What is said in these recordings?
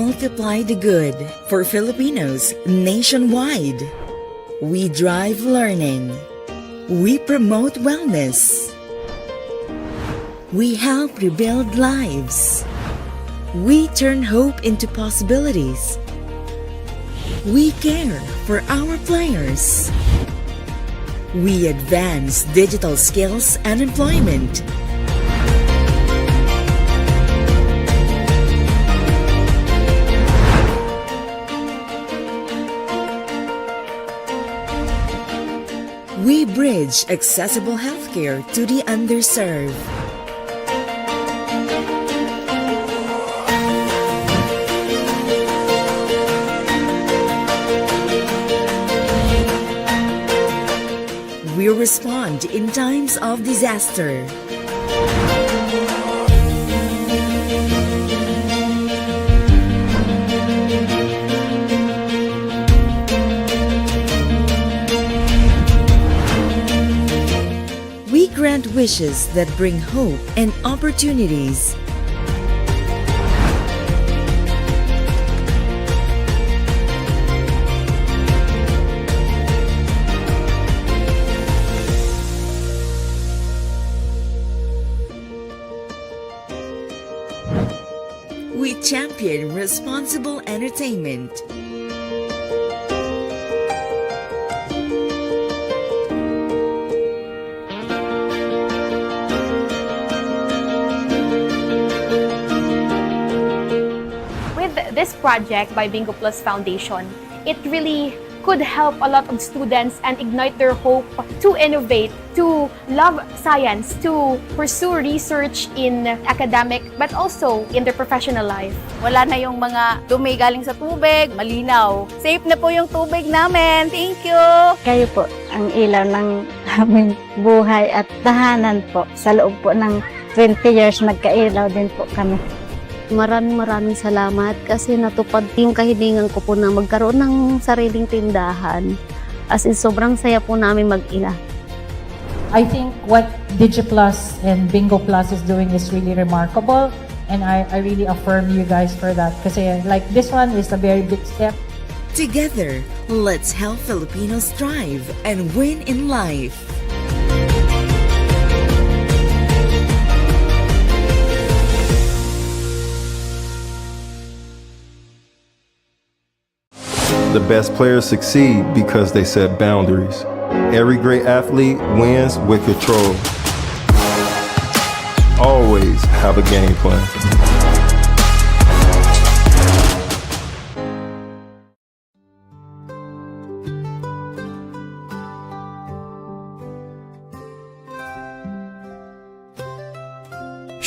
multiply the good for Filipinos nationwide. We drive learning. We promote wellness. We help rebuild lives. We turn hope into possibilities. We care for our players. We advance digital skills and employment. We bridge accessible healthcare to the underserved. We respond in times of disaster. We grant wishes that bring hope and opportunities. We champion responsible entertainment. With this project by Bingo Plus Foundation, it really could help a lot of students and ignite their hope to innovate, to love science, to pursue research in academic but also in their professional life. Wala na yung mga dumi galing sa tubig, malinaw. Safe na po yung tubig namin. Thank you! Kayo po ang ilaw ng aming buhay at tahanan po. Sa loob po ng 20 years nagkailaw din po kami. Maraming salamat kasi natupad yung kahilingan ko po na magkaroon ng sariling tindahan. As in, sobrang saya po namin mag-ina. I think what DigiPlus and Bingo Plus is doing is really remarkable, and I really affirm you guys for that kasi like this one is a very big step. Together, let's help Filipinos thrive and win in life. The best players succeed because they set boundaries. Every great athlete wins with control. Always have a game plan.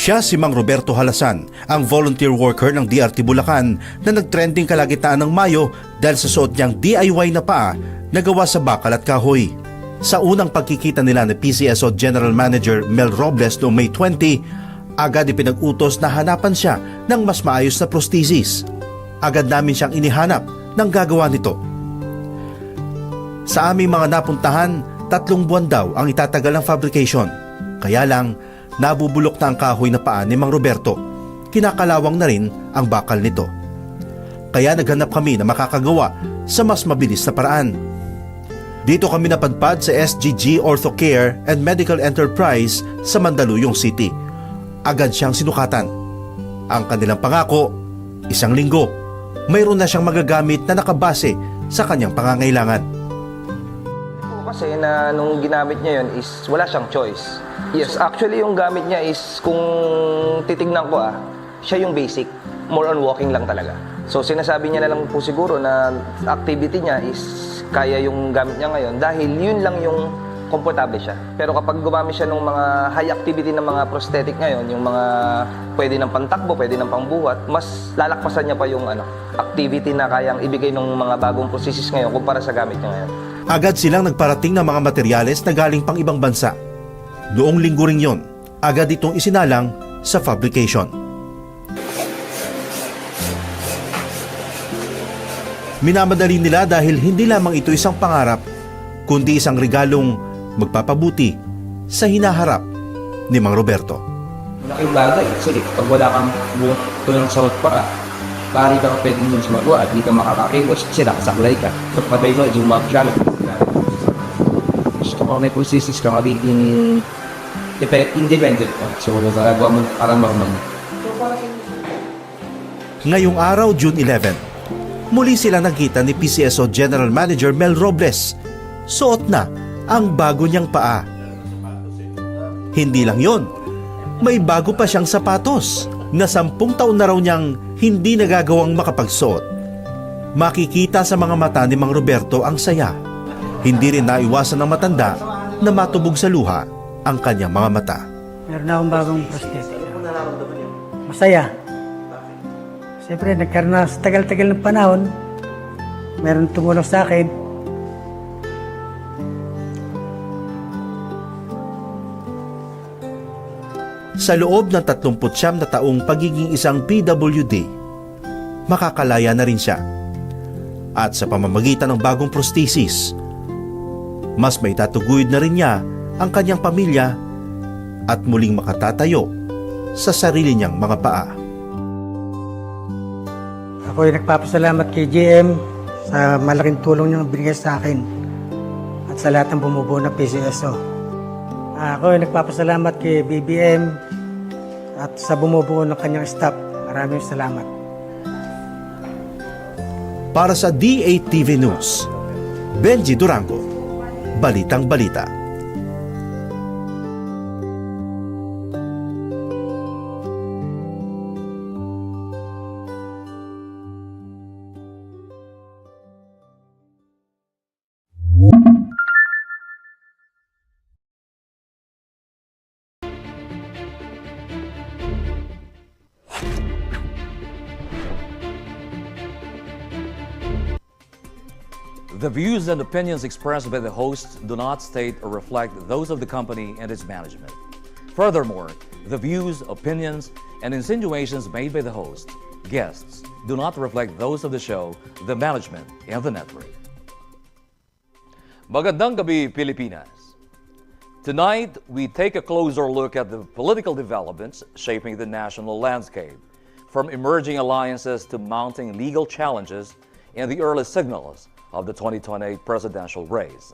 Siya si Mang Roberto Halasan, ang volunteer worker ng DRT Bulacan na nagtrending kalagitnaan ng Mayo dahil sa suot niyang DIY na paa na gawa sa bakal at kahoy. Sa unang pagkikita nila ni PCSO General Manager Mel Robles noong May 20, agad ipinag-utos na hanapan siya ng mas maayos na prosthesis. Agad namin siyang inihanap ng gagawa nito. Sa aming mga napuntahan, 3 buwan daw ang itatagal ng fabrication. Kaya lang, nabubulok na ang kahoy na paa ni Mang Roberto. Kinakalawang na rin ang bakal nito. Kaya naghanap kami na makakagawa sa mas mabilis na paraan. Dito kami napadpad sa SGG Orthocare and Medical Enterprise sa Mandaluyong City. Agad siyang sinukatan. Ang kanilang pangako, 1 linggo, mayroon na siyang magagamit na nakabase sa kanyang pangangailangan. Kasi na nung ginamit niya yun is wala siyang choice. Yes, actually yung gamit niya is kung titignan ko siya yung basic. More on walking lang talaga. So sinasabi niya na lang po siguro na activity niya is kaya yung gamit niya ngayon dahil yun lang yung komportable siya. Pero kapag gumamit siya ng mga high activity ng mga prosthetic ngayon, yung mga pwede ng pantakbo, pwede ng pangbuhat, mas lalakpasan niya pa yung activity na kayang ibigay ng mga bagong prosthesis ngayon kumpara sa gamit niya ngayon. Agad silang nagparating ng mga materyales na galing pang ibang bansa. Noong linggo ring yon, agad itong isinalang sa fabrication. Minamadali nila dahil hindi lamang ito isang pangarap, kundi isang regalong magpapabuti sa hinaharap ni Mang Roberto. Malaking bagay kasi pag wala kang buong tulong sa para, Pari ka pwede mo sumagot at hindi ka makakakipos kasi nakasaklay ka. So, patay mo, yung mga siya. Gusto ko may processes ka magiging independent ka. So, nagagawa mo parang normal. Ngayong araw, June 11, muli sila nagkita ni PCSO General Manager Mel Robles. Suot na ang bago niyang paa. Hindi lang yon, may bago pa siyang sapatos na 10 taon na raw niyang hindi nagagawang makapagsuot. Makikita sa mga mata ni Mang Roberto ang saya. Hindi rin naiwasan ng matanda na matubog sa luha ang kanyang mga mata. Meron na akong bagong prosthetic. Masaya. Siyempre, nagkaroon na sa tagal-tagal ng panahon. Meron tumulong sa akin. Sa loob ng 39 na taong pagiging isang PWD, makakalaya na rin siya. At sa pamamagitan ng bagong prosthesis, mas may tatuguyod na rin niya ang kanyang pamilya at muling makatatayo sa sarili niyang mga paa. Ako ay nagpapasalamat kay GM sa malaking tulong niyang binigay sa akin at sa lahat ng bumubuo ng PCSO. Ako ay nagpapasalamat kay BBM at sa bumubuo ng kanyang staff. Maraming salamat. Para sa DATV News, Benji Durango, Balitang Balita. The views and opinions expressed by the host do not state or reflect those of the company and its management. Furthermore, the views, opinions, and insinuations made by the host, guests, do not reflect those of the show, the management, and the network. Magandang gabi, Pilipinas. Tonight, we take a closer look at the political developments shaping the national landscape, from emerging alliances to mounting legal challenges and the early signals of the 2028 presidential race.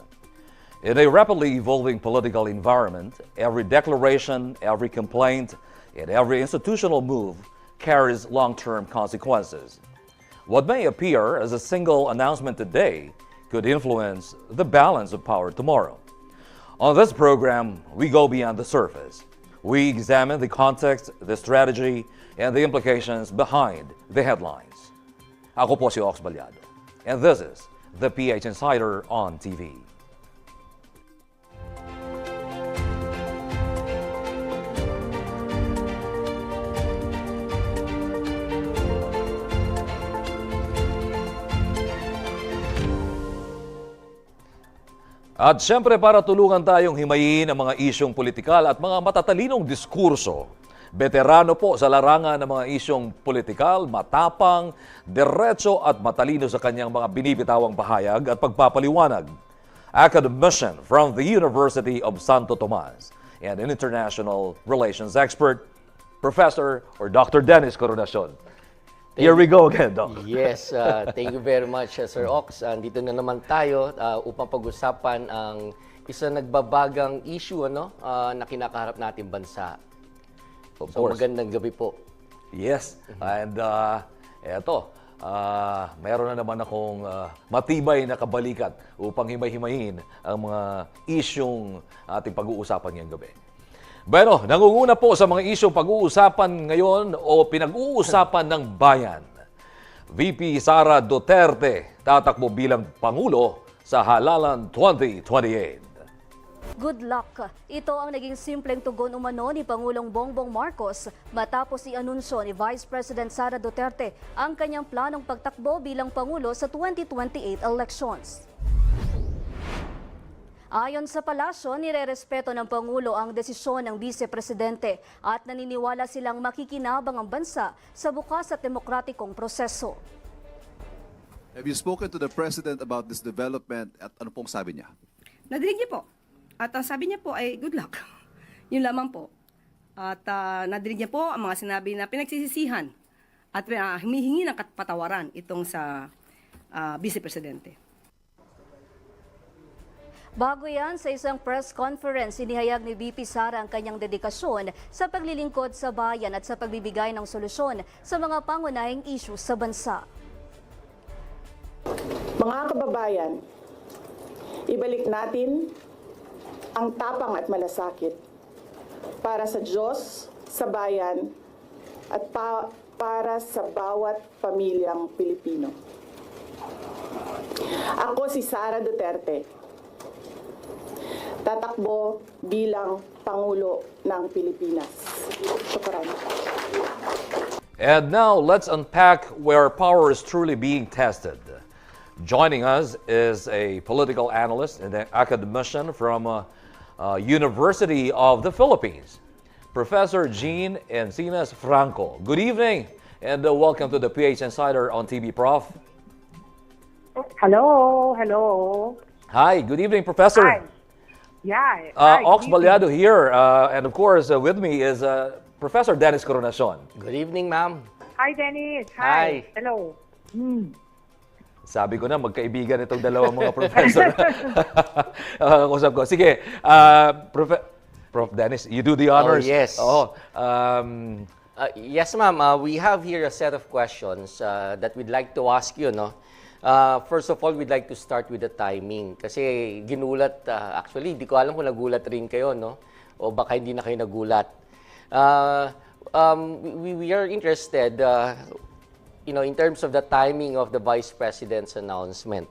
In a rapidly evolving political environment, every declaration, every complaint, and every institutional move carries long-term consequences. What may appear as a single announcement today could influence the balance of power tomorrow. On this program, we go beyond the surface. We examine the context, the strategy, and the implications behind the headlines. Ako po si Ox Ballado, and this is the PH Insider on TV. At siyempre para tulungan tayong himayin ang mga isyong politikal at mga matatalinong diskurso, veterano po sa larangan ng mga isyong politikal, matapang, diretso at matalino sa kanyang mga binibitawang pahayag at pagpapaliwanag. Academician from the University of Santo Tomas and an international relations expert, Professor or Dr. Dennis Coronacion. Here we go again, Doc. Yes, thank you very much, Sir Ox. Dito na naman tayo upang pag-usapan ang isa nagbabagang issue na kinakaharap natin bansa. Of So, course. magandang gabi po. Yes, and meron na naman akong matibay na kabalikat upang himay-himayin ang mga isyong ating pag-uusapan ngayong gabi. Bueno, nangunguna po sa mga isyong pag-uusapan ngayon o pinag-uusapan ng bayan. VP Sara Duterte tatakbo bilang Pangulo sa halalan 2028. Good luck! Ito ang naging simpleng tugon umano ni Pangulong Bongbong Marcos matapos i-anunsyo ni Vice President Sara Duterte ang kanyang planong pagtakbo bilang Pangulo sa 2028 elections. Ayon sa palasyo, nirerespeto ng Pangulo ang desisyon ng Vice Presidente at naniniwala silang makikinabang ang bansa sa bukas at demokratikong proseso. Have you spoken to the President about this development at ano pong sabi niya? Nadinig niya po. At sabi niya po ay good luck. Yun lamang po. At nadinig niya po ang mga sinabi na pinagsisisihan at humihingi ng patawaran itong sa Vice Presidente. Bago yan, sa isang press conference, inihayag ni VP Sara ang kanyang dedikasyon sa paglilingkod sa bayan at sa pagbibigay ng solusyon sa mga pangunahing issue sa bansa. Mga kababayan, ibalik natin ang tapang at malasakit para sa Diyos, sa bayan, at para sa bawat pamilyang Pilipino. Ako si Sara Duterte. Tatakbo bilang Pangulo ng Pilipinas. Shukran. And now let's unpack where power is truly being tested. Joining us is a political analyst and an academician from University of the Philippines, Professor Jean Encinas-Franco. Good evening and welcome to the PH Insider on TV, Prof. Hello. Hi, good evening, Professor. Hi. Yeah. Hi, Ox Ballado here, and of course with me is Professor Dennis Coronacion. Good evening, ma'am. Hi, Dennis. Hi. Hello. Sabi ko na, magkaibigan itong dalawang mga professor. Kusap ko. Sige, Prof. Dennis, you do the honors. Oh, yes. Yes, ma'am. We have here a set of questions that we'd like to ask you, no? First of all, we'd like to start with the timing. Kasi ginulat, actually, di ko alam kung nagulat rin kayo, no? O baka hindi na kayo nagulat. We are interested, in terms of the timing of the Vice President's announcement.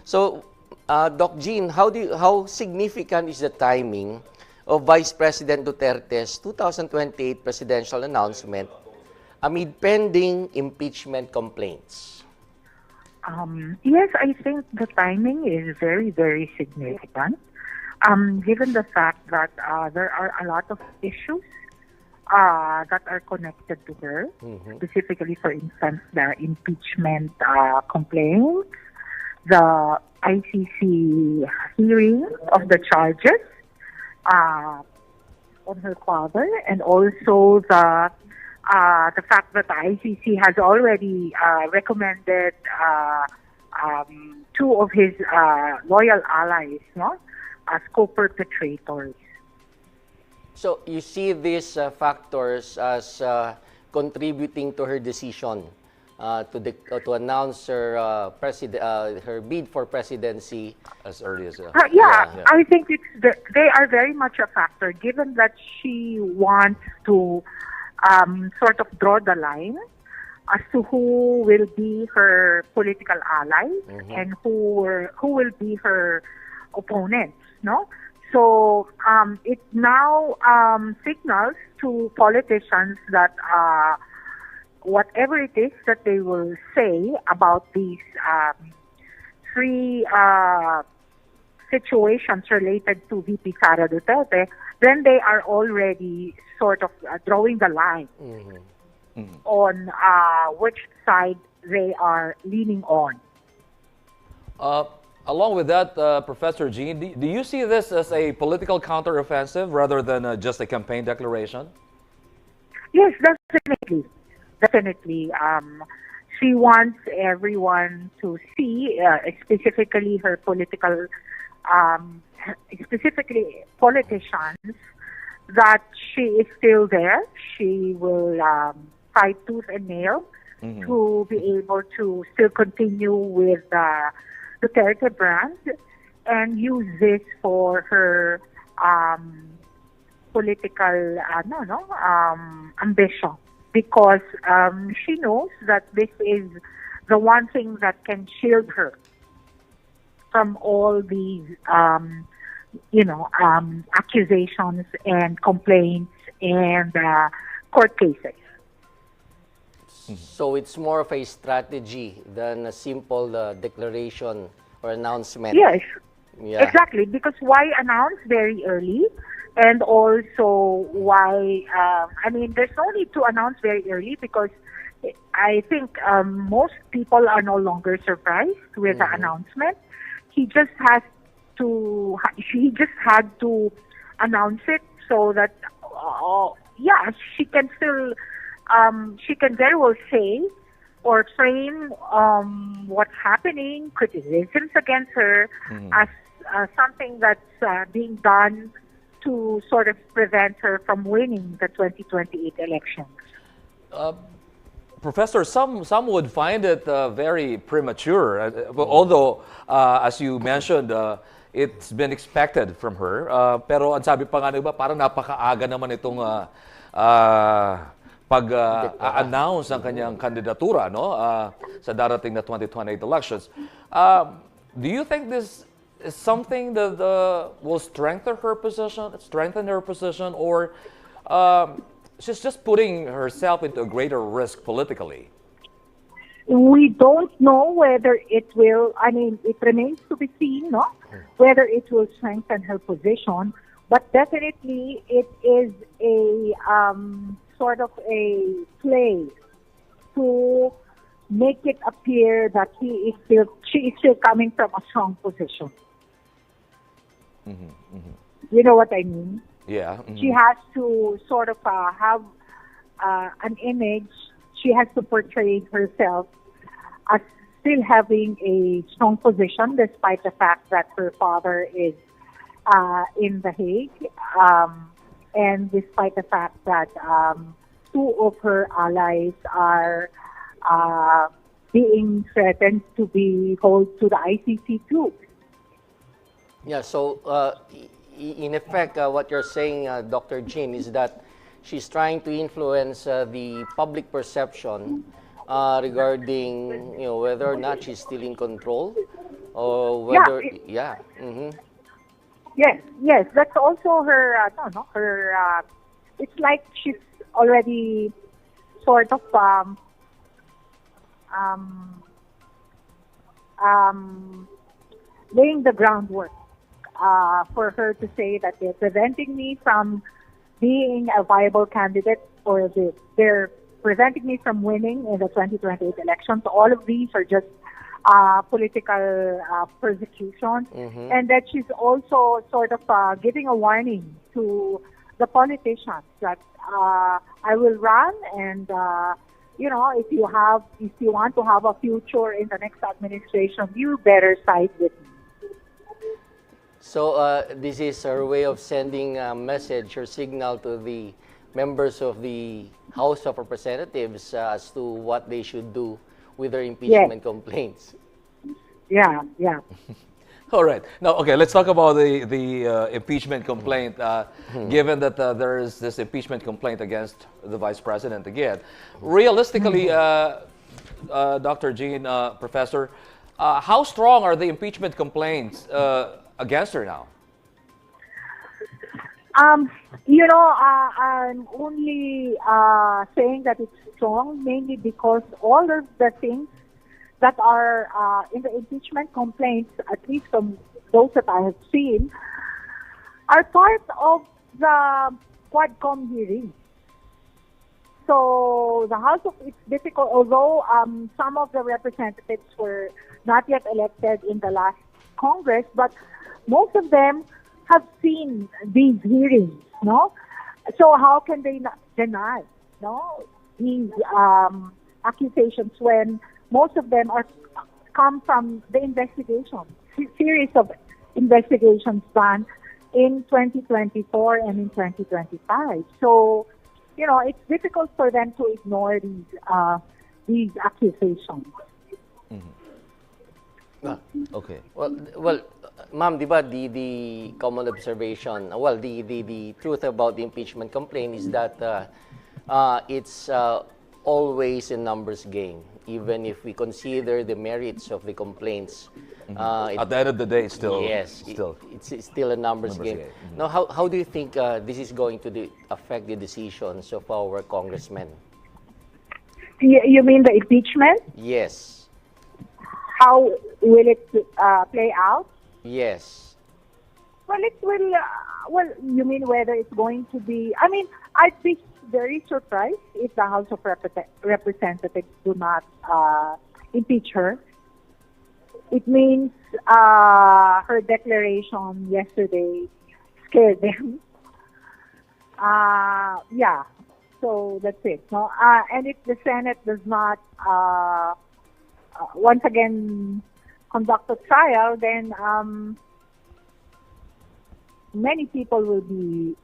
So, Doc Jean, how significant is the timing of Vice President Duterte's 2028 presidential announcement amid pending impeachment complaints? Yes, I think the timing is very, very significant, given the fact that there are a lot of issues that are connected to her, specifically, for instance, the impeachment complaints, the ICC hearing of the charges on her father, and also the fact that the ICC has already recommended two of his loyal allies, as co-perpetrators. So you see these factors as contributing to her decision to announce her her bid for presidency as early as I think they are very much a factor, given that she wants to sort of draw the line as to who will be her political ally and who will be her opponents, no? So it now signals to politicians that whatever it is that they will say about these three situations related to VP Sara Duterte, then they are already sort of drawing the line on which side they are leaning on. Along with that, Professor Jean, do you see this as a political counteroffensive rather than just a campaign declaration? Yes, definitely. She wants everyone to see, specifically her specifically politicians, that she is still there. She will fight tooth and nail to be able to still continue with the Duterte brand and use this for her political ambition, because she knows that this is the one thing that can shield her from all these accusations and complaints and court cases. So it's more of a strategy than a simple declaration or announcement. Yes, yeah. Exactly. Because why announce very early? And also why, there's no need to announce very early, because I think most people are no longer surprised with the announcement. She just had to announce it so that, she can still she can very well say or frame what's happening, criticisms against her, as something that's being done to sort of prevent her from winning the 2028 elections. Professor, some would find it very premature, although, as you mentioned, it's been expected from her. Pero ang sabi pa nga ba, parang napakaaga naman itong pag-announce ng kanyang kandidatura, no, sa darating na 2028 elections. Do you think this is something that will strengthen her position, or she's just putting herself into a greater risk politically? We don't know whether it will, I mean, it remains to be seen, no? Whether it will strengthen her position, but definitely it is a sort of a play to make it appear that she is still coming from a strong position. You know what I mean? Yeah. She has to sort of have an image. She has to portray herself as still having a strong position, despite the fact that her father is in The Hague, and despite the fact that two of her allies are being threatened to be hauled to the ICC too. Yeah, so in effect, what you're saying, Dr. Jean, is that she's trying to influence the public perception regarding, whether or not she's still in control, or whether, Yes, that's also her. It's like she's already sort of laying the groundwork for her to say that they're preventing me from being a viable candidate, or they're preventing me from winning in the 2028 elections. So all of these are just political persecution, and that she's also sort of giving a warning to the politicians that I will run, and if you want to have a future in the next administration, you better side with me. So this is her way of sending a message or signal to the members of the House of Representatives as to what they should do with their impeachment complaints. Yeah. All right. Now, okay, let's talk about the impeachment complaint. Given that there is this impeachment complaint against the Vice President again, realistically, Dr. Jean, Professor, how strong are the impeachment complaints against her now? I'm only saying that it's strong mainly because all of the things that are in the impeachment complaints, at least from those that I have seen, are part of the Quadcom hearing. So it's difficult, although some of the representatives were not yet elected in the last Congress, but most of them have seen these hearings, no? So how can they not deny, these accusations when most of them come from the investigation, series of investigations done in 2024 and in 2025. So, it's difficult for them to ignore these accusations. Okay. Well, ma'am, di ba, the common observation, the truth about the impeachment complaint is that it's always a numbers game, even if we consider the merits of the complaints. At the end of the day, it's still... Yes, it's still a numbers game. Now, how do you think this is going to affect the decisions of our congressmen? You mean the impeachment? Yes. How will it play out? Yes. Well, it will. You mean whether it's going to be? I mean, I'd be very surprised if the House of Representatives do not impeach her. It means her declaration yesterday scared them. So that's it. No, and if the Senate does not once again conduct a trial, then many people will be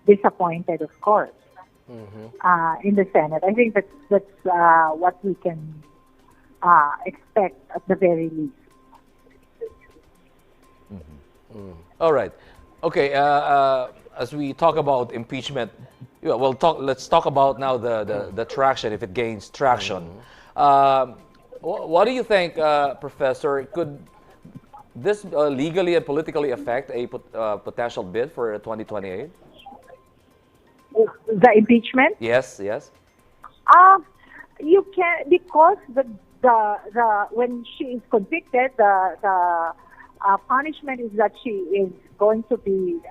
disappointed, of course, in the Senate. I think that's what we can expect at the very least. All right. Okay. As we talk about impeachment, let's talk about now the traction, if it gains traction. What do you think, Professor? Could this legally and politically affect a potential bid for 2028? The impeachment? Yes, yes. You can, because the when she is convicted, the punishment is that she is going to be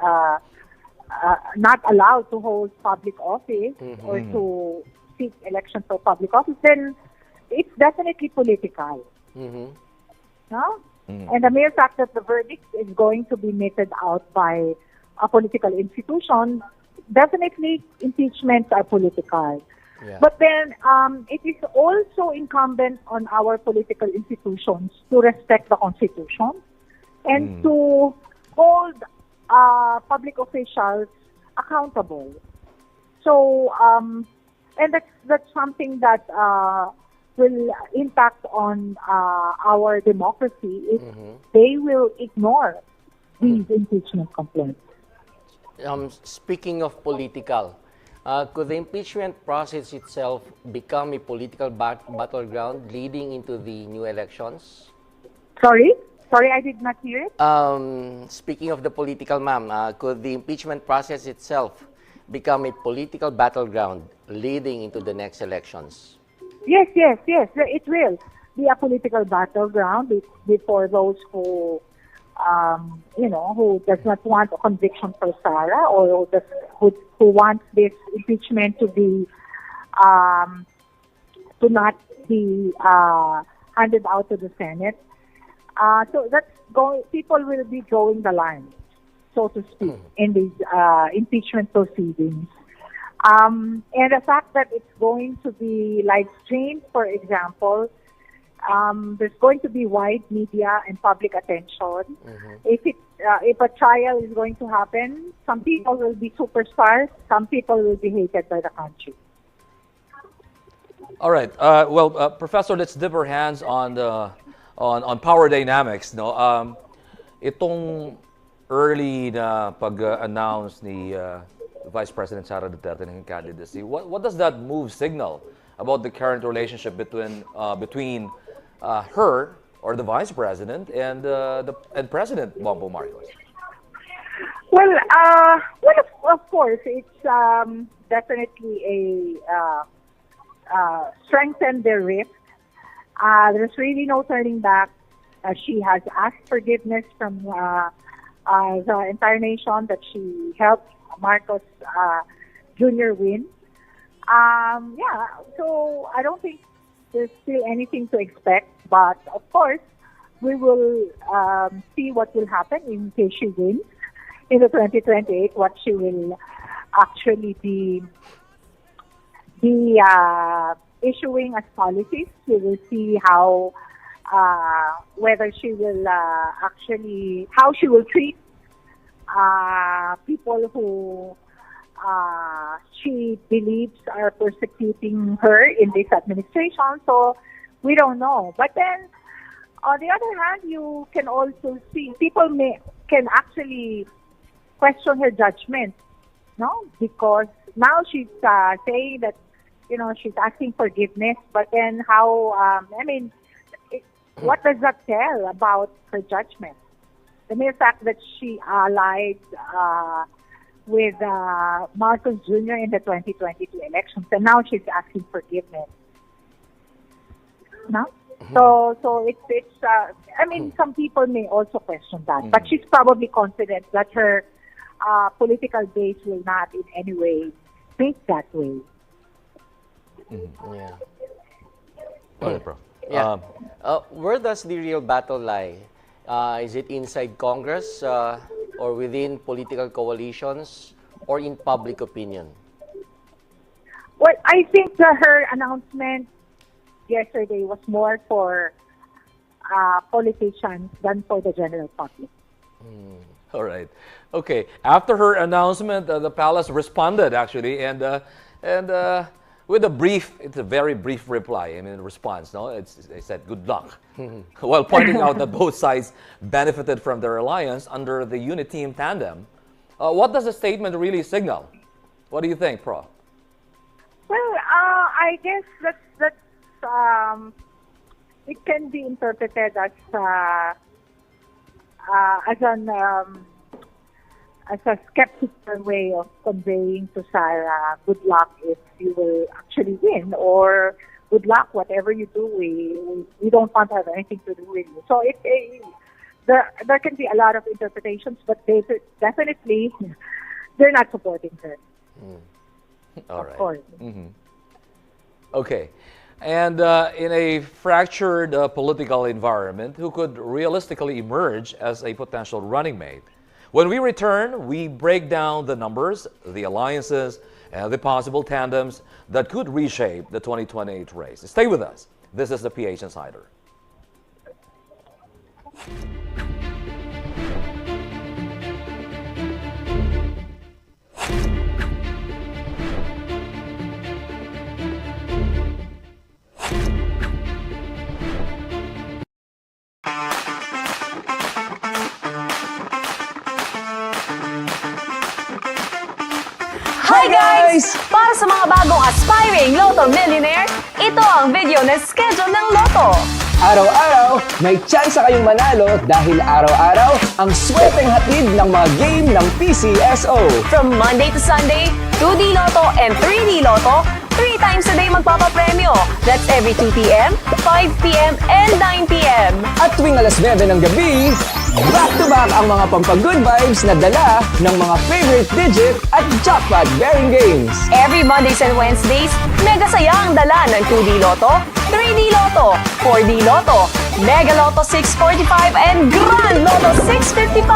not allowed to hold public office or to seek election for public office. Then it's definitely political. No? And the mere fact that the verdict is going to be meted out by a political institution, definitely impeachments are political. Yeah. But then it is also incumbent on our political institutions to respect the Constitution and to hold public officials accountable. So, and that's something that will impact on our democracy if they will ignore these impeachment complaints. Speaking of political, could the impeachment process itself become a political battleground leading into the new elections? Sorry, I did not hear it. Speaking of the political, ma'am, could the impeachment process itself become a political battleground leading into the next elections? Yes. It will be a political battleground before those who, who does not want a conviction for Sara, or who wants this impeachment to be to not be handed out to the Senate. So people will be drawing the line, so to speak, in these impeachment proceedings. And the fact that it's going to be live streamed, for example, there's going to be wide media and public attention. If a trial is going to happen, some people will be superstars, some people will be hated by the country. All right. Professor, let's dip our hands on power dynamics. No, itong early na pag-announce ni Vice President Sara Duterte ng candidacy, what does that move signal about the current relationship between her, or the Vice President, and President Bongbong Marcos? Well, of course, it's definitely a strengthen their rift. There's really no turning back. She has asked forgiveness from the entire nation that she helped Marcos Jr. win. So I don't think there's still anything to expect, but of course we will see what will happen in case she wins in the 2028, what she will actually be issuing as policies. We will see how whether she will how she will treat people who she believes are persecuting her in this administration. So we don't know. But then, on the other hand, you can also see people can actually question her judgment, no? Because now she's saying that, she's asking forgiveness. But then how? What does that tell about her judgment? The mere fact that she allied with Marcos Jr. in the 2022 elections, and now she's asking forgiveness. No? So it's some people may also question that, but she's probably confident that her political base will not in any way think that way. Yeah. Go ahead, Prof. Yeah. Where does the real battle lie? Is it inside Congress, or within political coalitions, or in public opinion? Well, I think her announcement yesterday was more for politicians than for the general public. All right. Okay. After her announcement, the palace responded actually, and with a brief, it's a very brief reply. I mean, response. No, they said good luck, while pointing out that both sides benefited from their alliance under the uniteam tandem. What does the statement really signal? What do you think, Prof? Well, I guess that's it can be interpreted as a skeptical way of conveying to Sara, good luck if you will actually win, or good luck, whatever you do, we don't want to have anything to do with you. So there can be a lot of interpretations, but definitely they're not supporting her. All right. Of course. Okay. And in a fractured political environment, who could realistically emerge as a potential running mate? When we return, we break down the numbers, the alliances, and the possible tandems that could reshape the 2028 race. Stay with us. This is the PH Insider. Hi guys! Para sa mga bagong aspiring Lotto Millionaire, ito ang video na schedule ng Lotto. Araw-araw, may tsansa kayong manalo dahil araw-araw ang swerteng hatid ng mga game ng PCSO. From Monday to Sunday, 2D Lotto and 3D Lotto, 3 times a day magpapapremyo. That's every 2 p.m., 5 p.m., and 9 p.m. At tuwing alas 9 ng gabi, back-to-back ang mga pampag-good vibes na dala ng mga favorite digit at jackpot-bearing games. Every Mondays and Wednesdays, mega saya ang dala ng 2D Lotto, 3D Lotto, 4D Lotto, Mega Lotto 645, and Grand Lotto 655.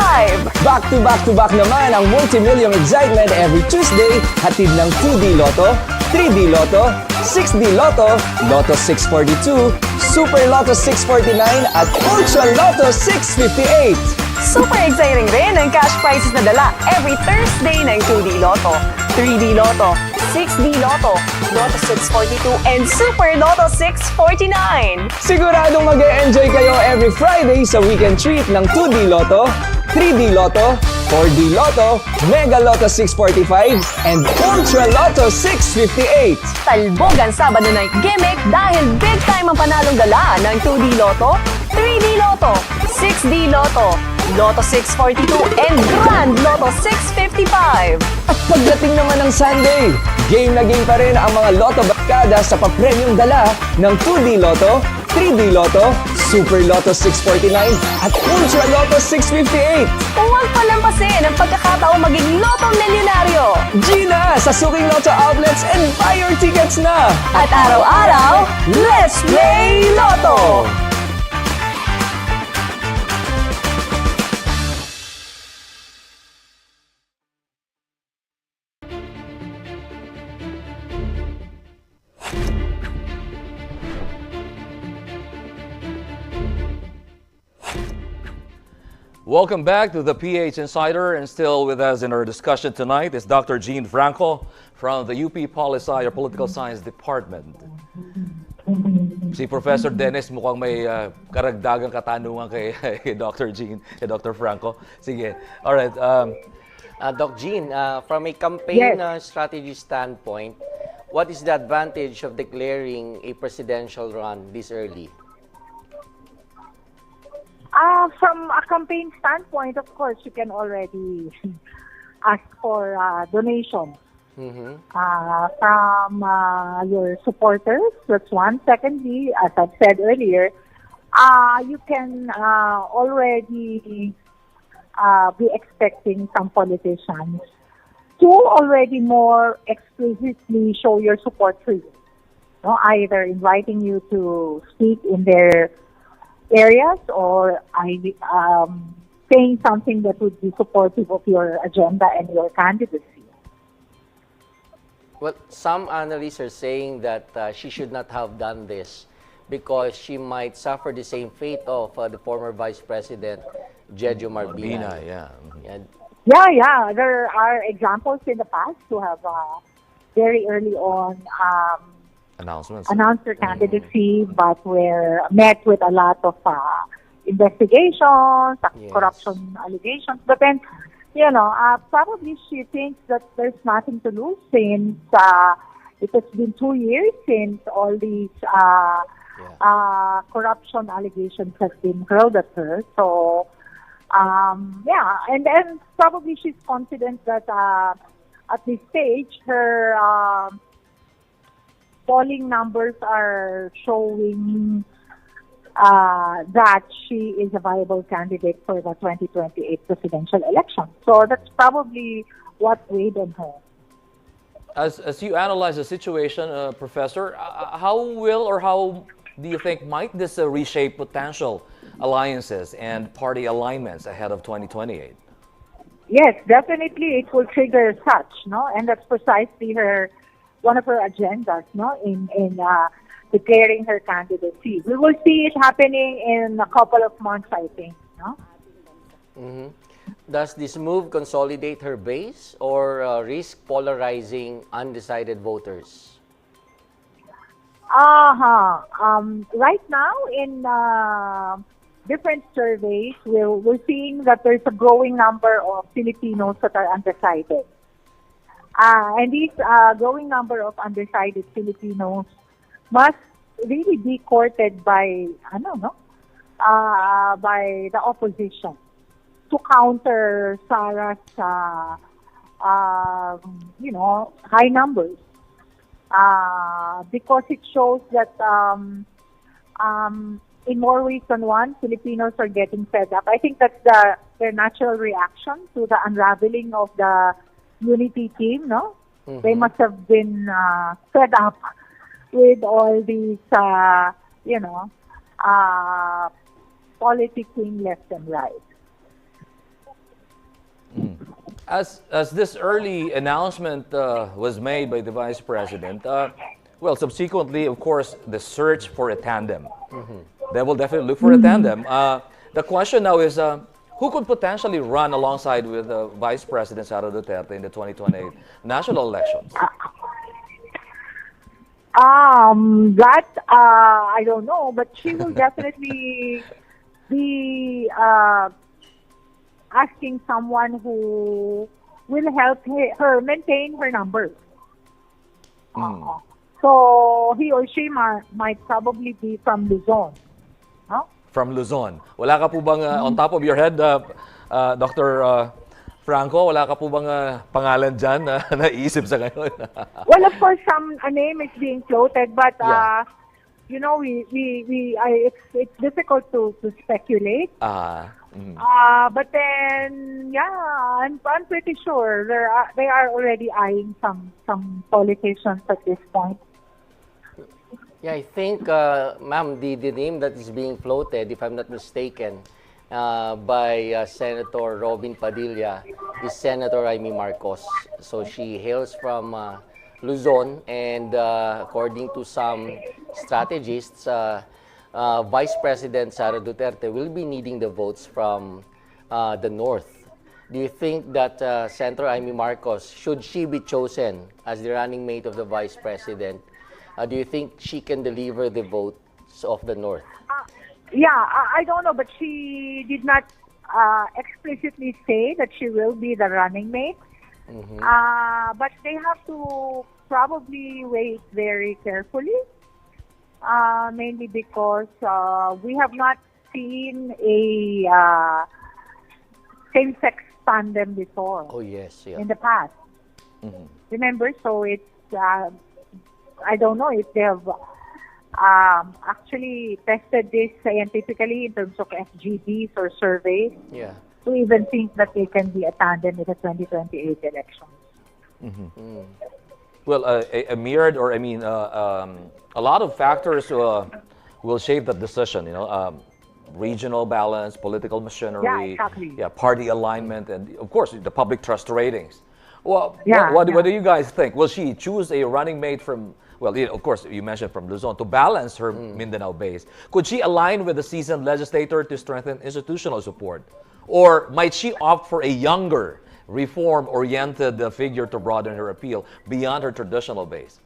Back-to-back-to-back naman ang multi-million excitement every Tuesday, hatid ng 2D Lotto, 3D Lotto, 6D Lotto, Lotto 642, Super Lotto 649, at Ultra Lotto 658. Super exciting rin ang cash prizes na dala every Thursday ng 2D Lotto, 3D Lotto, 6D Lotto, Lotto 642, and Super Lotto 649. Siguradong mag-e-enjoy kayo every Friday sa weekend treat ng 2D Lotto, 3D Lotto, 4D Lotto, Mega Lotto 645, and Ultra Lotto 658. Talbog ang Sabado night gimmick dahil big time ang panalong dala ng 2D Lotto, 3D Lotto, 6D Lotto, Lotto 642, and Grand Lotto 655. At pagdating naman ng Sunday, game na game pa rin ang mga Lotto Barkada sa papremyong dala ng 2D Lotto, 3D Lotto, Super Lotto 649, at Ultra Lotto 658. Huwag palampasin ang pagkakataong maging Lotto Milyonaryo. Gina, sa suking Lotto outlets and buy your tickets na! At araw-araw, let's play Lotto! Welcome back to the PH Insider, and still with us in our discussion tonight is Dr. Jean Franco from the UP Poli-Sci or Political Science Department. Si Professor Dennis mukhang may karagdagang katanungan kay Dr. Jean, kay Dr. Franco. Sige. All right. Doc Jean, from a campaign strategy standpoint, what is the advantage of declaring a presidential run this early? From a campaign standpoint, of course, you can already ask for donations from your supporters. That's one. Secondly, as I've said earlier, you can already be expecting some politicians to already more explicitly show your support for you. No, either inviting you to speak in their areas or saying something that would be supportive of your agenda and your candidacy. Well, some analysts are saying that she should not have done this because she might suffer the same fate of the former Vice President, Jejo Marbina. Yeah. Yeah. There are examples in the past who have very early on Announcements. announced their candidacy, but were met with a lot of investigations, corruption allegations. But then, probably she thinks that there's nothing to lose since it has been 2 years since all these corruption allegations have been hurled at her. So, and then probably she's confident that at this stage, her polling numbers are showing that she is a viable candidate for the 2028 presidential election. So that's probably what weighed on her. As you analyze the situation, Professor, how do you think might this reshape potential alliances and party alignments ahead of 2028? Yes, definitely it will trigger such, and that's precisely one of her agendas, in declaring her candidacy. We will see it happening in a couple of months, I think. Does this move consolidate her base or risk polarizing undecided voters? Right now, in different surveys, we're seeing that there's a growing number of Filipinos that are undecided. And these growing number of undecided Filipinos must really be courted by, by the opposition to counter Sara's, high numbers. Because it shows that in more ways than one, Filipinos are getting fed up. I think that's their natural reaction to the unraveling of the unity team, They must have been fed up with all these, politicking left and right. As this early announcement was made by the Vice President, subsequently, of course, the search for a tandem. They will definitely look for a tandem. The question now is, who could potentially run alongside with Vice President Sara Duterte in the 2028 national elections? That I don't know, but she will definitely be asking someone who will help her maintain her numbers. So he or she might probably be from Luzon. From Luzon. Wala ka po bang, on top of your head, Dr. Franco, wala ka po bang pangalan dyan na naisip sa ngayon? Well, of course, a name is being floated, but it's difficult to speculate. But then, I'm pretty sure they are already eyeing some politicians at this point. Yeah, I think, ma'am, the name that is being floated, if I'm not mistaken, by Senator Robin Padilla is Senator Amy Marcos. So she hails from Luzon, and according to some strategists, Vice President Sara Duterte will be needing the votes from the north. Do you think that Senator Amy Marcos, should she be chosen as the running mate of the Vice President, do you think she can deliver the votes of the north? I don't know, but she did not explicitly say that she will be the running mate. But they have to probably wait very carefully, mainly because we have not seen a same-sex tandem before. Oh, yes. Yeah. In the past. Remember? So it's, I don't know if they have actually tested this scientifically in terms of FGDs or surveys. Yeah. To even think that they can be a tandem in the 2028 elections. Well, a myriad, or a lot of factors will shape that decision. Regional balance, political machinery, exactly. Party alignment, and of course the public trust ratings. Well, Yeah, what do you guys think? Will she choose a running mate from, well, of course, you mentioned from Luzon, to balance her Mindanao base? Could she align with a seasoned legislator to strengthen institutional support? Or might she opt for a younger, reform-oriented figure to broaden her appeal beyond her traditional base?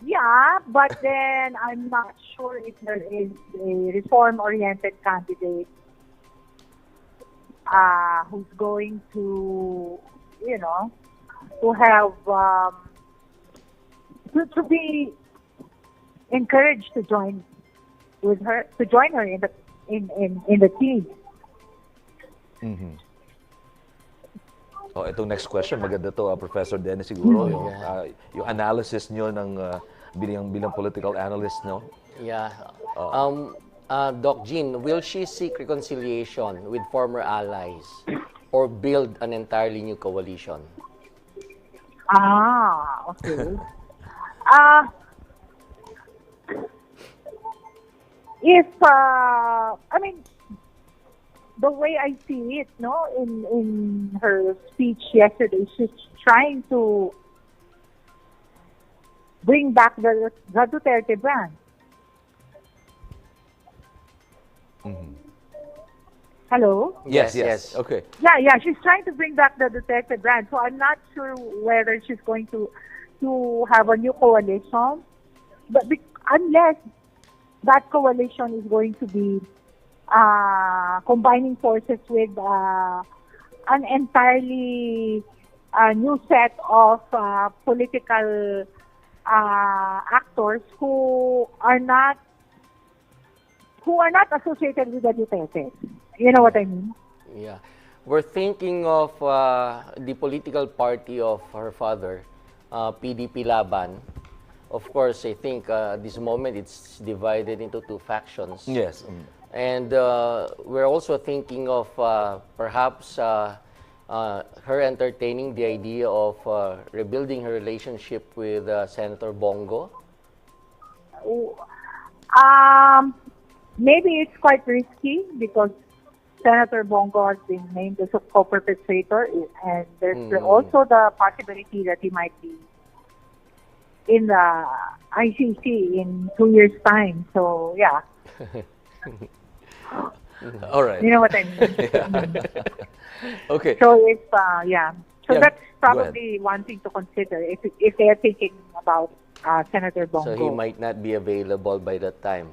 Yeah, but then I'm not sure if there is a reform-oriented candidate who's going to, to have to be encouraged to join her in the team. Oh, itong next question, maganda to, Professor Dennis, siguro, yung analysis nyo ng bilang political analyst, no? Yeah. Doc Jean, will she seek reconciliation with former allies or build an entirely new coalition? Okay. The way I see it, in her speech yesterday, she's trying to bring back the Duterte brand. Hello? Yes. Okay. Yeah, she's trying to bring back the Duterte brand. So I'm not sure whether she's going to have a new coalition. But unless that coalition is going to be combining forces with an entirely new set of political actors who are not associated with the Duterte. You know what I mean? Yeah. We're thinking of the political party of her father, PDP Laban. Of course, I think at this moment it's divided into two factions. Yes. And we're also thinking of perhaps her entertaining the idea of rebuilding her relationship with Senator Bongo. Maybe it's quite risky because Senator Bongo has been named as a co-perpetrator, and there's also the possibility that he might be in the ICC in 2 years' time. So, yeah. All right. You know what I mean? Okay. So, So that's probably one thing to consider if they're thinking about Senator Bongo. So he might not be available by that time.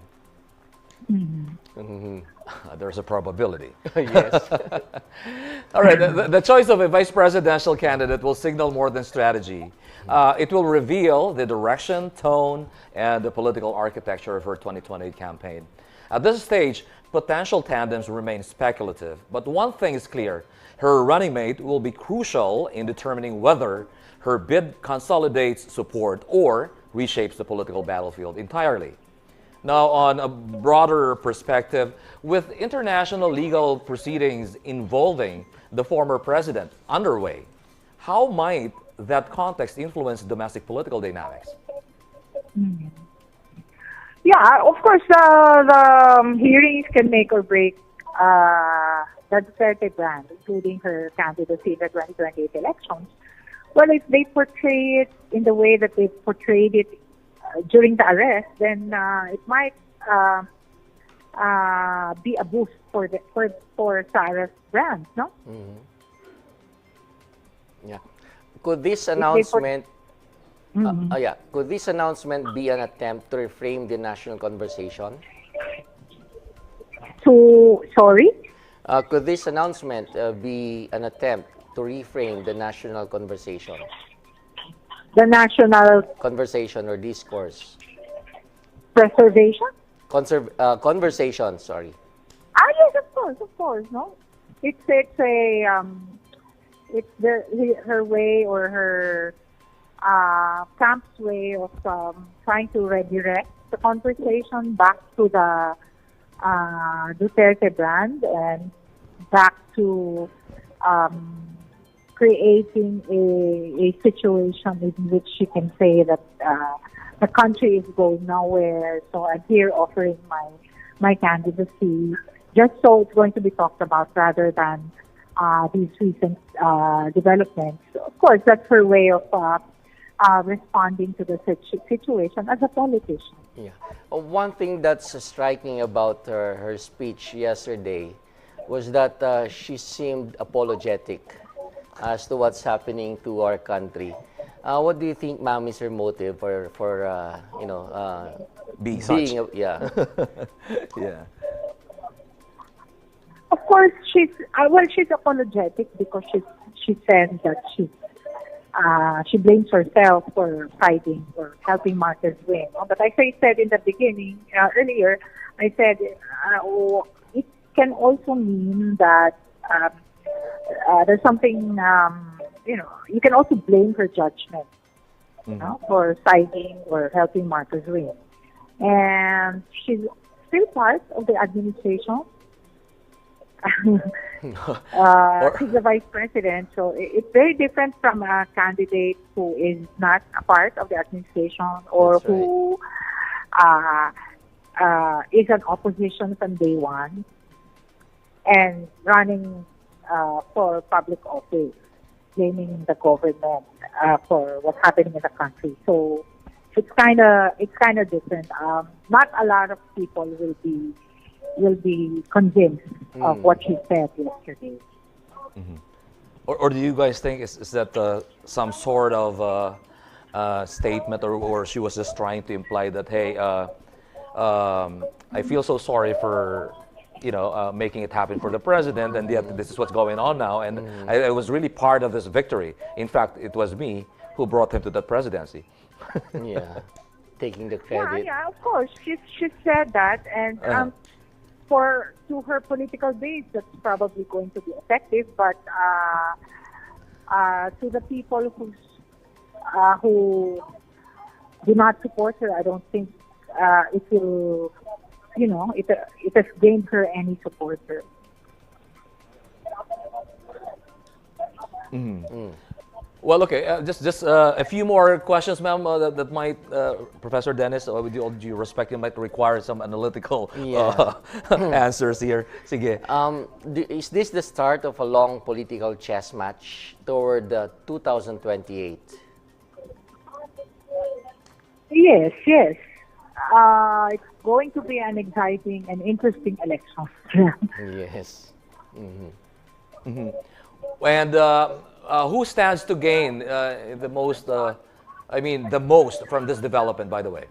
There's a probability. Yes. All right. The choice of a vice presidential candidate will signal more than strategy. It will reveal the direction, tone, and the political architecture of her 2020 campaign. At this stage, potential tandems remain speculative, but one thing is clear. Her running mate will be crucial in determining whether her bid consolidates support or reshapes the political battlefield entirely. Now, on a broader perspective, with international legal proceedings involving the former president underway, how might that context influence domestic political dynamics? Yeah, of course, the hearings can make or break the Duterte brand, including her candidacy in the 2028 elections. Well, if they portray it in the way that they portrayed it during the arrest, then it might be a boost for Sara's brand, no? Yeah. Could this announcement could this announcement be an attempt to reframe the national conversation? Could this announcement be an attempt to reframe the national conversation? The national conversation or discourse. Preservation? Conversation, sorry. Yes, of course, no? It's her way or her camp's way of trying to redirect the conversation back to the Duterte brand and back to creating a situation in which she can say that the country is going nowhere, so I'm here offering my candidacy just so it's going to be talked about rather than these recent developments. Of course, that's her way of responding to the situation as a politician. Yeah. One thing that's striking about her speech yesterday was that she seemed apologetic as to what's happening to our country. What do you think, ma'am, is her motive for being yeah. Yeah. Of course, she's apologetic because she said that she blames herself for fighting or helping Marcos win. But as I said in the beginning, earlier, I said it can also mean that there's something, you can also blame her judgment for siding or helping Marcos win. And she's still part of the administration. She's the vice president, so it's very different from a candidate who is not a part of the administration or who is an opposition from day one and running for public office, blaming the government for what's happening in the country. So it's kind of different. Not a lot of people will be convinced of what she said yesterday. Mm-hmm. Or do you guys think is that some sort of statement, or she was just trying to imply that, hey, I feel so sorry for making it happen for the president, and yet this is what's going on now, and I was really part of this victory. In fact, it was me who brought him to the presidency. Yeah, taking the credit. Yeah, of course, she said that, and to her political base, that's probably going to be effective. But to the people who do not support her, I don't think it will. It has gained her any supporter. Well, okay, just a few more questions, ma'am, that might, Professor Dennis, with all due respect, you might require some analytical answers here. Sige. Is this the start of a long political chess match toward 2028? Yes. It's going to be an exciting and interesting election. Yes. And who stands to gain the most? The most from this development, by the way.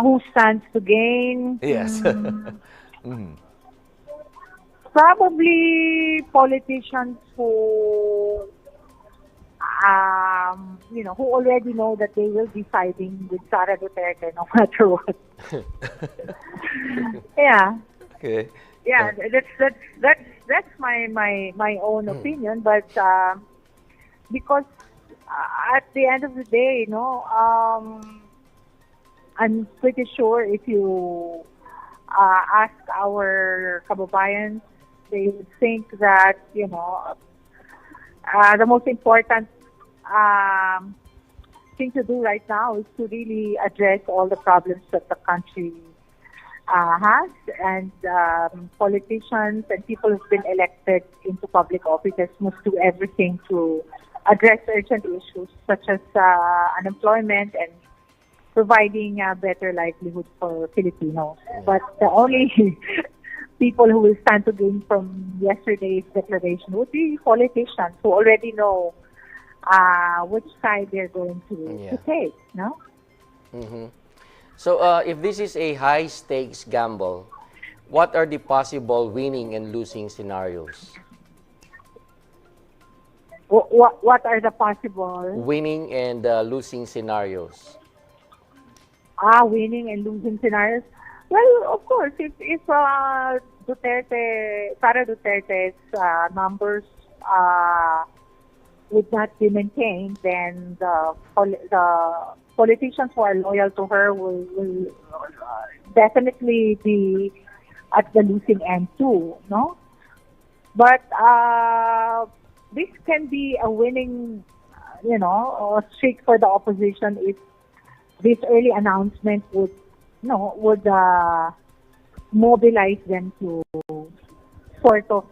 Who stands to gain? Yes. Probably politicians who who already know that they will be siding with Sara Duterte no matter what. Yeah. Okay. Yeah, that's my own opinion, but because at the end of the day, I'm pretty sure if you ask our kababayans, they would think that the most important thing to do right now is to really address all the problems that the country has, and politicians and people who've been elected into public offices must do everything to address urgent issues such as unemployment and providing a better livelihood for Filipinos. But the only people who will stand to gain from yesterday's declaration would be politicians who already know which side they're going to take, no? So if this is a high-stakes gamble, what are the possible winning and losing scenarios? What are the possible winning and losing scenarios? Winning and losing scenarios. Well, of course, if Sara Duterte's numbers would not be maintained, then the politicians who are loyal to her will definitely be at the losing end too, no? But this can be a winning, streak for the opposition if this early announcement would would mobilize them to sort of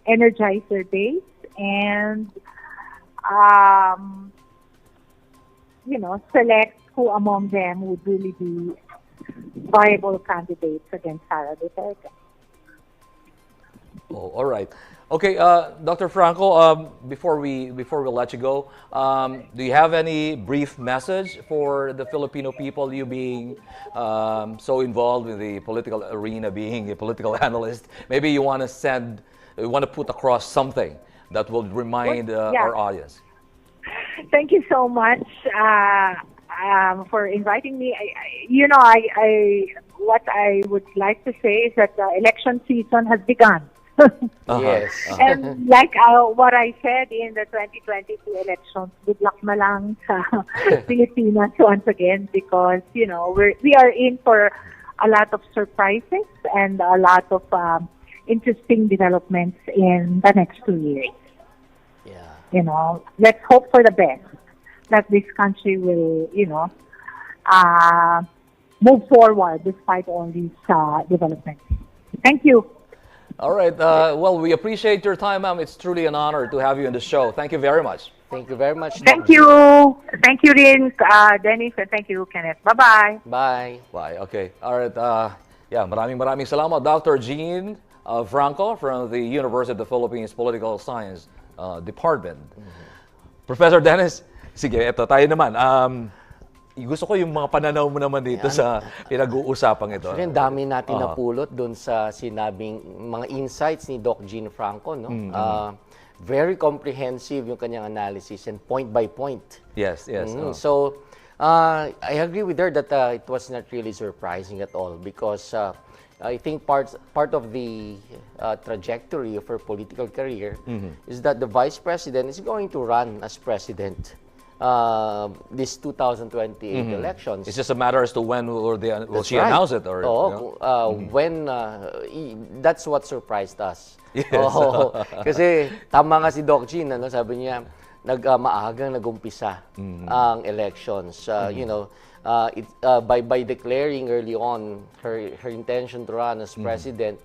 energize their base and select who among them would really be viable candidates against Sara Duterte. Oh, all right. Okay, Dr. Franco, before we let you go, do you have any brief message for the Filipino people, you being so involved in the political arena, being a political analyst? Maybe you want to put across something that will remind our audience. Thank you so much for inviting me. What I would like to say is that the election season has begun. Yes. And like what I said in the 2022 elections, good luck na lang sa Pilipinas once again, because we are in for a lot of surprises and a lot of interesting developments in the next 2 years. Yeah. Let's hope for the best, that this country will move forward despite all these developments. Thank you. All right. Well, we appreciate your time, ma'am. It's truly an honor to have you on the show. Thank you very much. Thank you very much. Thank you. Thank you, Rin, Dennis, and thank you, Kenneth. Bye-bye. Bye. Bye. Okay. All right. Maraming salamat, Dr. Jean Franco from the University of the Philippines Political Science Department. Professor Dennis, sige, eto tayo naman. Gusto ko yung mga pananaw mo naman dito sa pinag-uusapang ito. Actually, ang dami natin napulot doon sa sinabing mga insights ni Doc Jean Franco. No? Very comprehensive yung kanyang analysis and point by point. Yes. So, I agree with her that it was not really surprising at all, because I think part of the trajectory of her political career is that the Vice President is going to run as President this 2028 elections. It's just a matter as to when will she announce it, or when. That's what surprised us. Yes. Kasi tama nga si Doc Jean, sabi niya maagang nagumpisa ang elections. By declaring early on her intention to run as president,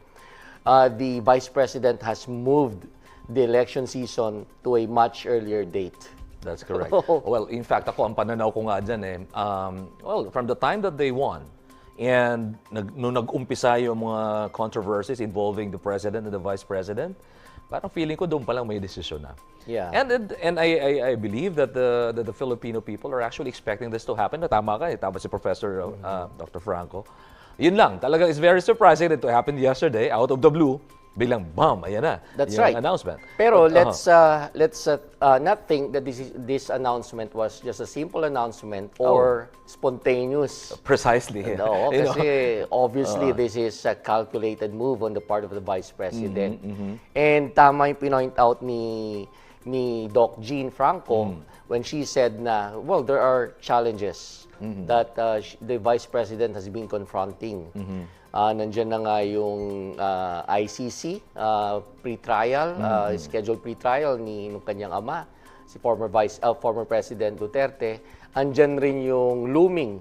the Vice President has moved the election season to a much earlier date. That's correct. Well, in fact, ako ang pananaw ko nga dyan from the time that they won, and nung nag-umpisa yung mga controversies involving the President and the Vice President, parang feeling ko doon pa lang may desisyon na. Yeah. And I believe that the Filipino people are actually expecting this to happen. Tama ka, tama si Professor Dr. Franco. Yun lang, talaga it's very surprising that it happened yesterday, out of the blue. Biglang bam, ayan na. That's yung right. Announcement. Pero let's not think that this announcement was just a simple announcement or spontaneous. Precisely. No, kasi obviously this is a calculated move on the part of the Vice President. And tama yung pinoint out ni Doc Jean Franco when she said na, well, there are challenges that the Vice President has been confronting. Nandiyan na nga yung ICC pre-trial, scheduled pre-trial nung kanyang ama, si former President Duterte. Andyan rin yung looming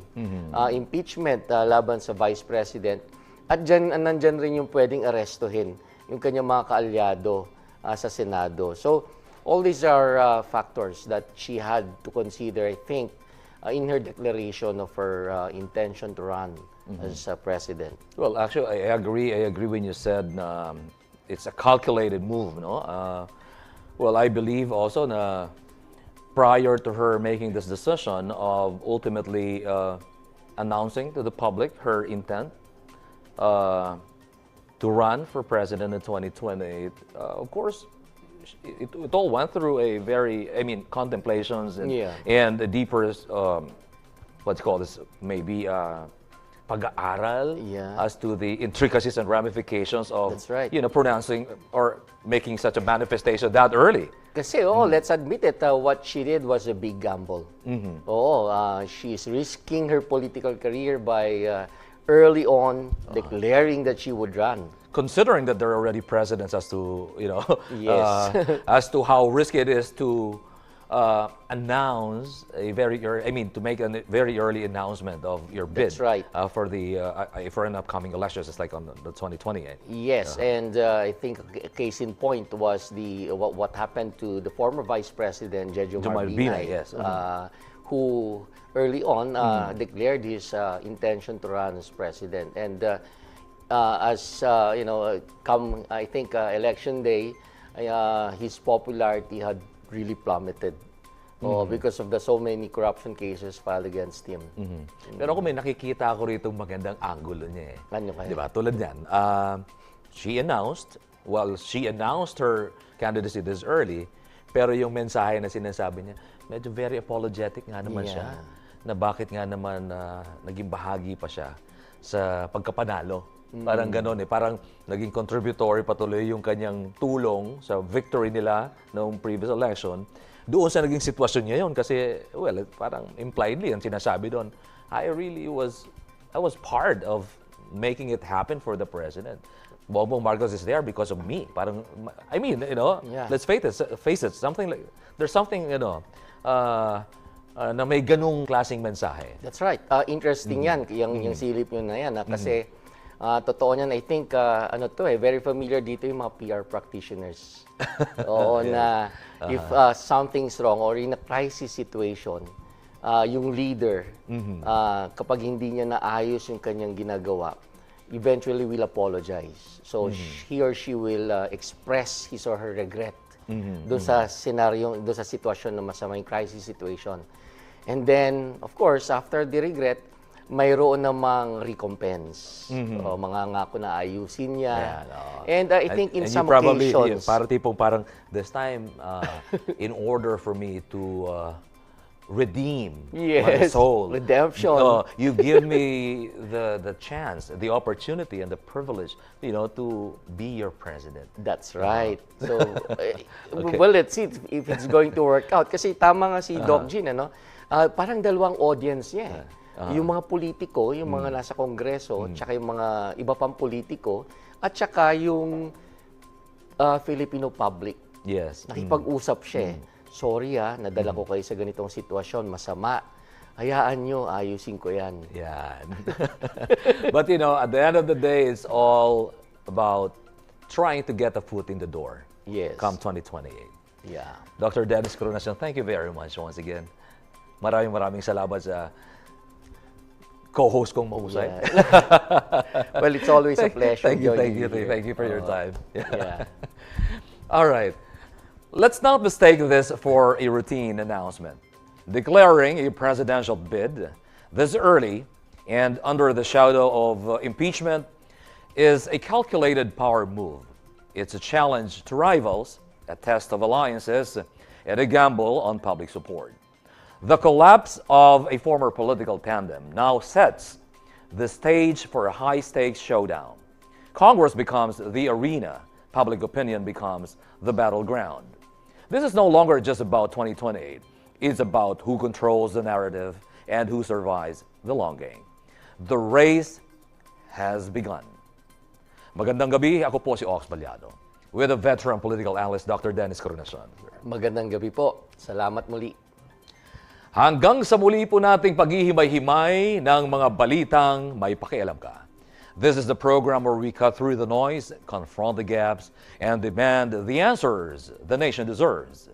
impeachment laban sa Vice President. At nandyan rin yung pwedeng arestuhin yung kanyang mga kaalyado sa Senado. So, all these are factors that she had to consider, I think, in her declaration of her intention to run as president. Well, actually, I agree when you said it's a calculated move, no? Well, I believe also na prior to her making this decision of ultimately announcing to the public her intent to run for president in 2028, of course, it all went through a very, contemplations and a deeper, what's called this, maybe pag-aaral as to the intricacies and ramifications of pronouncing or making such a manifestation that early. Kasi let's admit it, what she did was a big gamble. She's risking her political career by early on declaring that she would run. Considering that there are already precedents as to Yes. as to how risky it is to announce to make a very early announcement of your bid. That's right. For an upcoming elections, it's like on the 2020. Yes, and I think a case in point was what happened to the former Vice President, Jejo Marbinay, yes. Who early on declared his intention to run as president. And come, I think, election day, his popularity had really plummeted. Because of the so many corruption cases filed against him. Pero kung may nakikita ako rito magandang angulo niya eh. Ano kaya? Diba? Tulad yan. She announced her candidacy this early, pero yung mensahe na sinasabi niya, medyo very apologetic nga naman siya. Na bakit nga naman naging bahagi pa siya sa pagkapanalo. Parang gano'n eh. Parang naging contributory patuloy yung kanyang tulong sa victory nila noong previous election. Doon sa naging sitwasyon niya yun kasi, parang impliedly ang sinasabi doon, I was part of making it happen for the president. Bongbong Marcos is there because of me. Parang, let's face it, there's something, na may ganung klaseng mensahe. That's right. Interesting yan, yung silip nyo na yan. Kasi, totoo niyan, I think, very familiar dito yung mga PR practitioners. Oo, na if something's wrong or in a crisis situation, yung leader, kapag hindi niya naayos yung kanyang ginagawa, eventually will apologize. So, he or she will express his or her regret doon sa scenario, doon sa sitwasyon na masama yung crisis situation. And then, of course, after the regret, mayroon namang recompense. Mga ngako na ayusin niya. And I think in some occasions... Parang this time, in order for me to redeem my soul. Redemption. You give me the chance, the opportunity, and the privilege, to be your president. That's right. So, well, let's see if it's going to work out. Kasi tama nga si Doc Jean, parang dalawang audience niya eh. Yung mga politiko, yung mga nasa kongreso, tsaka yung mga iba pang politiko, at tsaka yung Filipino public. Yes. Nakipag-usap siya eh. Sorry nadala ko kayo sa ganitong sitwasyon, masama. Hayaan nyo, ayusin ko yan. Yan. But at the end of the day, it's all about trying to get a foot in the door. Yes. Come 2028. Yeah. Dr. Dennis Coronacion, thank you very much once again. Maraming salamat sa co-host kong mahusay. Yeah. Well, it's always a pleasure. Thank you for your time. Yeah. All right. Let's not mistake this for a routine announcement. Declaring a presidential bid this early and under the shadow of impeachment is a calculated power move. It's a challenge to rivals, a test of alliances, and a gamble on public support. The collapse of a former political tandem now sets the stage for a high-stakes showdown. Congress becomes the arena. Public opinion becomes the battleground. This is no longer just about 2028. It's about who controls the narrative and who survives the long game. The race has begun. Magandang gabi, ako po si Ox Ballado with a veteran political analyst, Dr. Dennis Coronacion. Magandang gabi po. Salamat muli. Hanggang sa muli po nating paghihimay-himay ng mga balitang may pakialam ka. This is the program where we cut through the noise, confront the gaps, and demand the answers the nation deserves.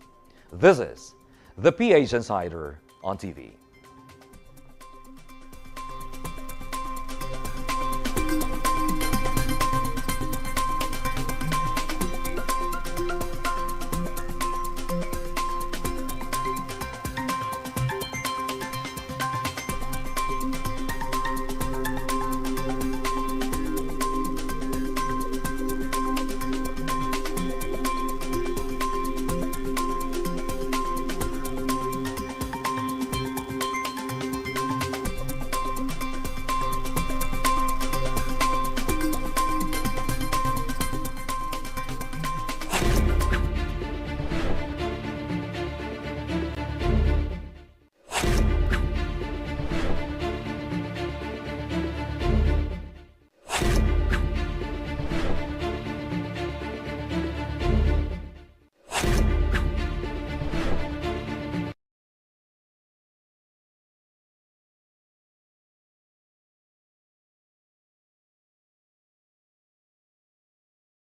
This is the PH Insider on TV.